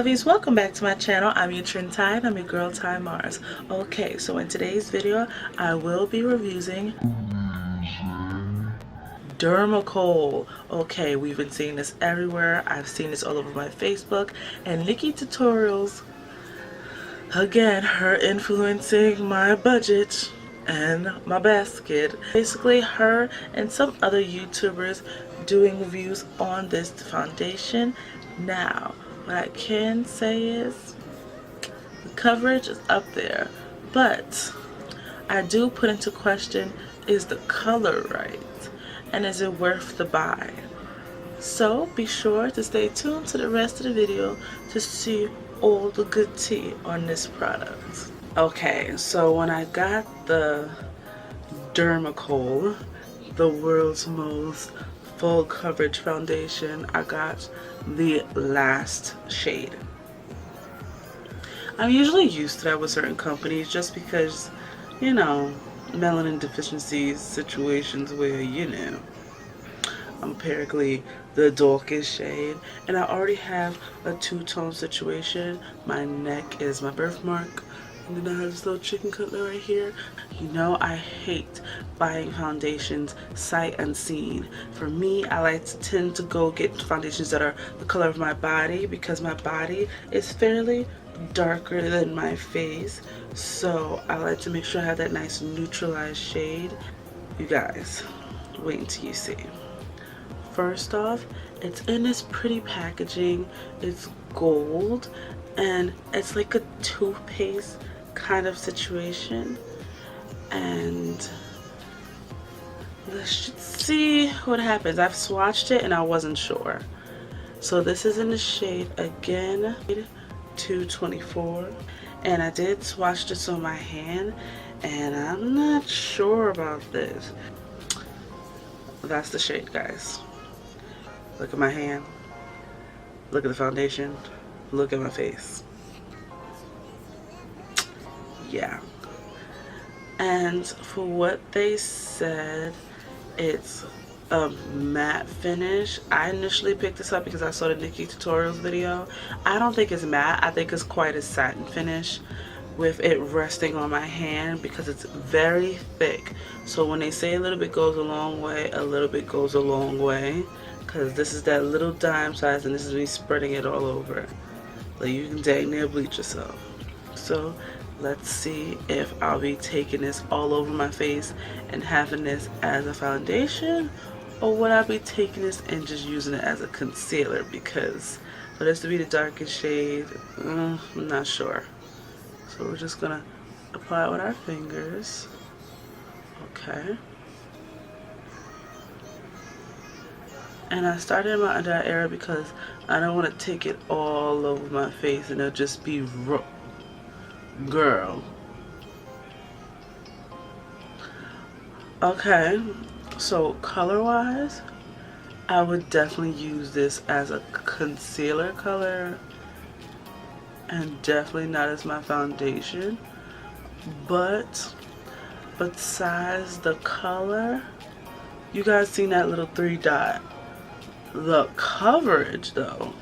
Lovies, welcome back to my channel. I'm your Trend Tide. I'm your girl Ty Mars. Okay, so in today's video I will be reviewing DERMACOL. Okay, we've been seeing this everywhere. I've seen this all over my Facebook and Nikki Tutorials. Again, her influencing my budget and my basket. Basically her and some other YouTubers doing reviews on this foundation. Now, what I can say is the coverage is up there, but I do put into question, is the color right? And is it worth the buy? So be sure to stay tuned to the rest of the video to see all the good tea on this product. Okay, so when I got the DERMACOL, the world's most full coverage foundation, I got the last shade. I'm usually used to that with certain companies just because, you know, melanin deficiency situations where, you know, I'm apparently the darkest shade, and I already have a two-tone situation. My neck is my birthmark, and then I have this little chicken cutlet right here. You know, I hate buying foundations sight unseen. For me, I like to tend to go get foundations that are the color of my body because my body is fairly darker than my face, so I like to make sure I have that nice neutralized shade. You guys, wait until you see. First off, it's in this pretty packaging. It's gold and it's like a toothpaste kind of situation, and let's see what happens. I've swatched it and I wasn't sure. So this is in the shade, again, 224, and I did swatch this on my hand and I'm not sure about this. That's the shade, guys. Look at my hand, look at the foundation, look at my face. Yeah. And for what they said, it's a matte finish. I initially picked this up because I saw the Nikki Tutorials video. I don't think it's matte. I think it's quite a satin finish with it resting on my hand because it's very thick. So when they say a little bit goes a long way, a little bit goes a long way, because this is that little dime size and this is me spreading it all over. Like you can dang near bleach yourself. So let's see if I'll be taking this all over my face and having this as a foundation, or would I be taking this and just using it as a concealer, because for this to be the darkest shade, I'm not sure. So we're just gonna apply it with our fingers. Okay. And I started in my under eye area because I don't want to take it all over my face and it'll just be girl. Okay, so color wise, I would definitely use this as a concealer color and definitely not as my foundation. But besides the color, you guys seen that little 3 dot. The coverage though,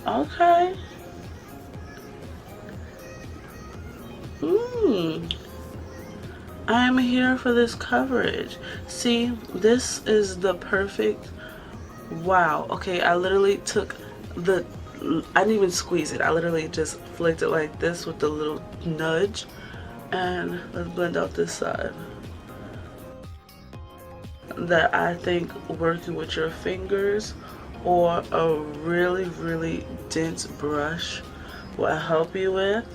okay. I am here for this coverage. See, this is the perfect, wow. Okay, I literally took the, I didn't even squeeze it. I literally just flicked it like this with the little nudge. And let's blend out this side. That I think working with your fingers or a really dense brush will help you with.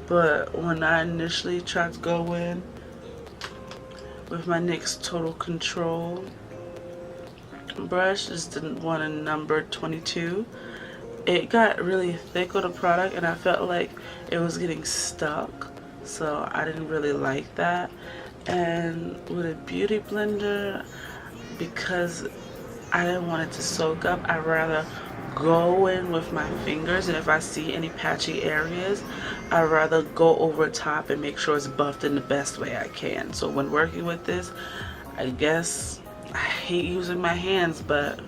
But when I initially tried to go in with my NYX Total Control brush, just didn't want a number 22, it got really thick on the product and I felt like it was getting stuck, so I didn't really like that. And with a beauty blender, because I didn't want it to soak up, I'd rather go in with my fingers, and if I see any patchy areas, I'd rather go over top and make sure it's buffed in the best way I can. So when working with this, I guess I hate using my hands, but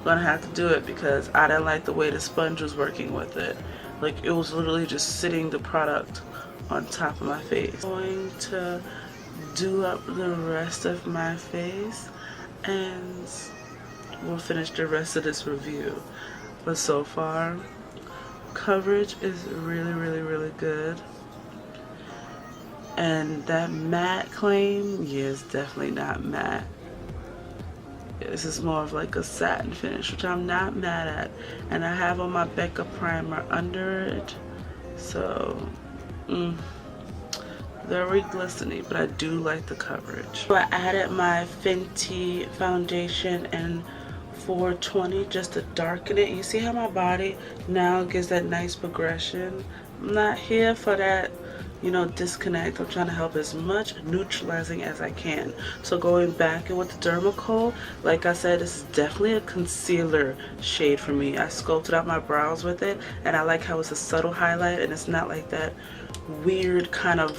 gonna have to do it because I didn't like the way the sponge was working with it. Like, it was literally just sitting the product on top of my face. I'm going to do up the rest of my face and we'll finish the rest of this review. But so far, coverage is really good. And that matte claim, yeah, it's definitely not matte. This is more of like a satin finish, which I'm not mad at. And I have on my Becca primer under it. So, very glistening, but I do like the coverage. So I added my Fenty foundation in 420 just to darken it. You see how my body now gives that nice progression? I'm not here for that, you know, disconnect. I'm trying to help as much neutralizing as I can. So going back in with the DERMACOL, like I said, this is definitely a concealer shade for me. I sculpted out my brows with it, and I like how it's a subtle highlight and it's not like that weird kind of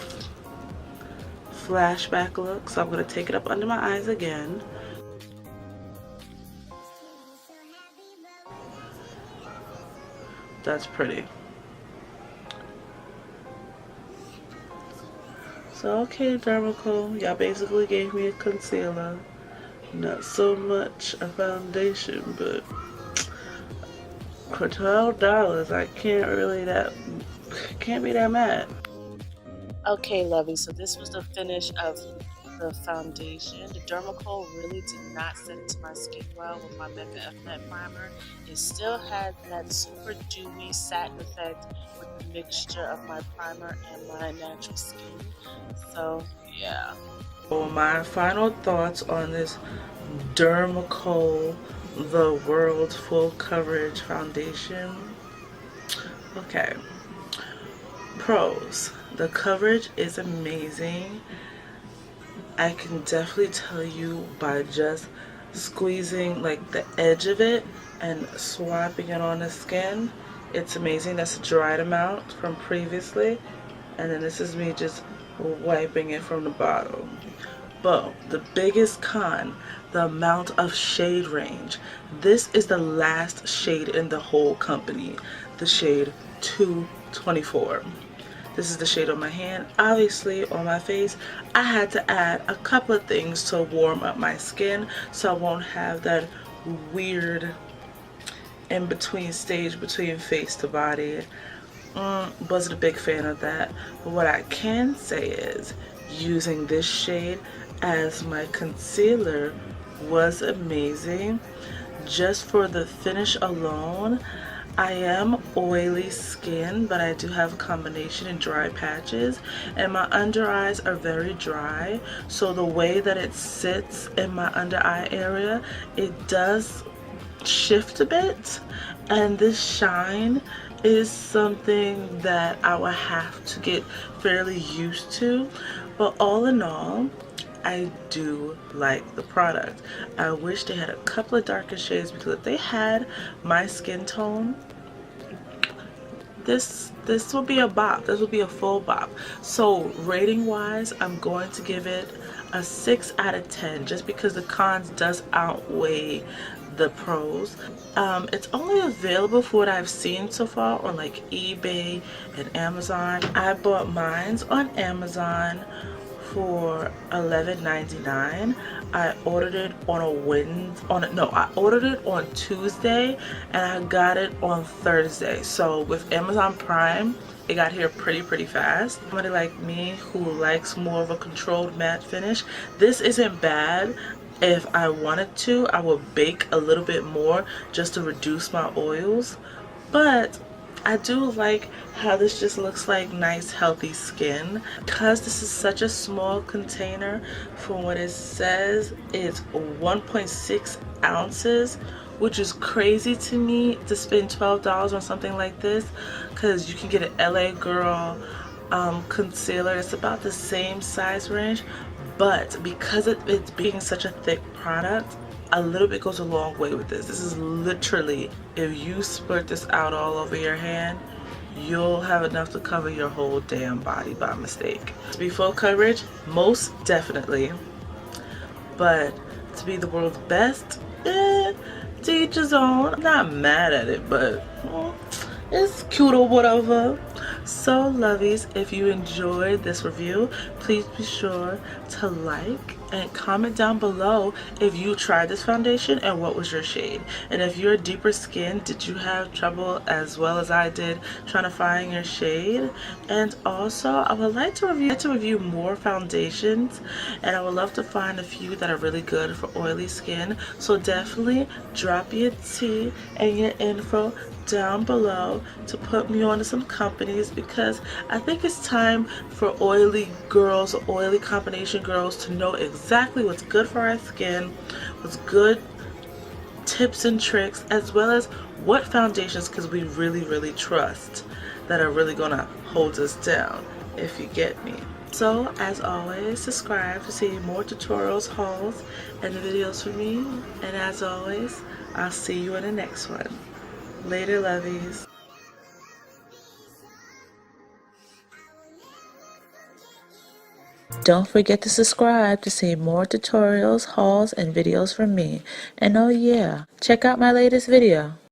flashback look. So I'm going to take it up under my eyes again. That's pretty. So okay, DERMACOL, y'all basically gave me a concealer. Not so much a foundation, but for $12, I can't be that mad. Okay, lovey, so this was the finish of the foundation. The DERMACOL really did not set into my skin well with my Becca F Matte primer. It still had that super dewy satin effect with the mixture of my primer and my natural skin. So yeah. So my final thoughts on this DERMACOL The World Full Coverage Foundation. Okay. Pros. The coverage is amazing. I can definitely tell you by just squeezing like the edge of it and swiping it on the skin, it's amazing. That's a dried amount from previously, and then this is me just wiping it from the bottom. But the biggest con, the amount of shade range. This is the last shade in the whole company, the shade 224. This is the shade on my hand. Obviously on my face, I had to add a couple of things to warm up my skin so I won't have that weird in-between stage between face to body. Wasn't a big fan of that. But what I can say is using this shade as my concealer was amazing. Just for the finish alone, I am oily skin, but I do have a combination in dry patches, and my under eyes are very dry, so the way that it sits in my under eye area, it does shift a bit, and this shine is something that I will have to get fairly used to. But all in all, I do like the product. I wish they had a couple of darker shades, because if they had my skin tone, this would be a bop. This would be a full bop. So rating wise, I'm going to give it a 6 out of 10, just because the cons does outweigh the pros. It's only available for what I've seen so far on like eBay and Amazon. I bought mine on Amazon for $11.99. I ordered it on I ordered it on Tuesday and I got it on Thursday. So with Amazon Prime, it got here pretty fast. Somebody like me who likes more of a controlled matte finish, this isn't bad. If I wanted to, I would bake a little bit more just to reduce my oils, but I do like how this just looks like nice healthy skin. Because this is such a small container, from what it says it's 1.6 ounces, which is crazy to me to spend $12 on something like this, because you can get an LA Girl concealer. It's about the same size range, but because it's being such a thick product, a little bit goes a long way with this. This is literally, if you spread this out all over your hand, you'll have enough to cover your whole damn body by mistake. To be full coverage, most definitely. But to be the world's best, To each his own. I'm not mad at it, but it's cute or whatever. So lovies, if you enjoyed this review, please be sure to like and comment down below if you tried this foundation and what was your shade. And if you're deeper skin, did you have trouble as well as I did trying to find your shade? And also, I would like to review more foundations, and I would love to find a few that are really good for oily skin. So definitely drop your tea and your info down below to put me on to some companies, because I think it's time for oily girls, oily combination girls, to know exactly what's good for our skin, what's good tips and tricks, as well as what foundations because we really trust that are really gonna hold us down, if you get me. So as always, subscribe to see more tutorials, hauls, and videos from me. And as always, I'll see you in the next one. Later, lovies. Don't forget to subscribe to see more tutorials, hauls, and videos from me. And oh yeah, check out my latest video.